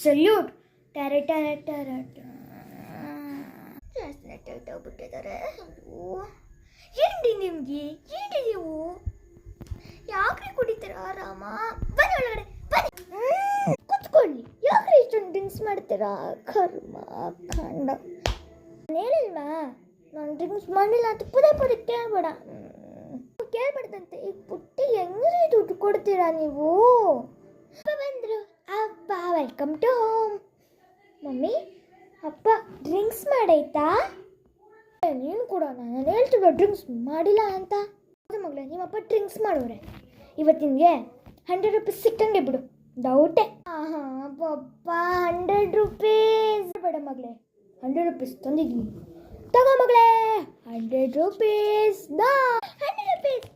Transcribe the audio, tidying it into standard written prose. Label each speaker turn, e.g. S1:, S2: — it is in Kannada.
S1: ಸಲ್ಯೂಟ್. ಟರೆ ಟರೆ ಟರೆ ಜಾಸ್ತಿ ನೆಟ್ಟಾಗ್ಬಿಟ್ಟಿದ್ದಾರೆ. ಏನ್ರಿ ನಿಮಗೆ, ಏನ್ರಿ ನೀವು ಯಾಕ್ರಿ ಕುಡಿತೀರಾ? ರಾಮ ಬನ್ನಿ ಒಳಗಡೆ ಬನ್ನಿ, ಕುತ್ಕೊಳ್ಳಿ. ಯಾಕ್ರಿ ಇಷ್ಟೊಂದು ಡ್ರಿಂಕ್ಸ್ ಮಾಡ್ತೀರಾ? ಕರ್ಮ ಕಂಡ. ನಾನು ಹೇಳಿಲ್ವಾ ನಾನು ಡ್ರಿಂಕ್ಸ್ ಮಾಡಿಲ್ಲ ಅಂತ? ಪದೇ ಪದೇ ಕೇಳ್ಬಾರ್ದಂತೆ. ಈಗ ಪುಟ್ಟಿ ಹೆಂಗ್ರಿ ದುಡ್ಡು ಕೊಡ್ತೀರಾ ನೀವು? ಅಪ್ಪ ಬಂದರು. ಅಪ್ಪ ವೆಲ್ಕಮ್ ಟು ಹೋಮ್. ಮಮ್ಮಿ ಅಪ್ಪ ಡ್ರಿಂಕ್ಸ್ ಮಾಡೈತಾ? ನೀನು ಕೂಡ ನಾನು ಹೇಳ್ತೀವ ಡ್ರಿಂಕ್ಸ್ ಮಾಡಿಲ್ಲ ಅಂತ. ಮಗಳೇ ನಿಮ್ಮಪ್ಪ ಡ್ರಿಂಕ್ಸ್ ಮಾಡೋರೆ. ಇವತ್ತಿನಿಗೆ 100 ರೂಪೀಸ್ ಸಿಕ್ಕಂಗೆ ಬಿಡು. ಡೌಟೇ. ಹಾಂ ಪಪ್ಪ 100 ರೂಪೀಸ್ ಬೇಡ ಮಗಳೇ, 100 ರೂಪೀಸ್ ತಂದಿದ್ದೀನಿ. ತಗೋ ಮಗಳೇ 100 ರೂಪೀಸ್. 100 ರೂಪೀಸ್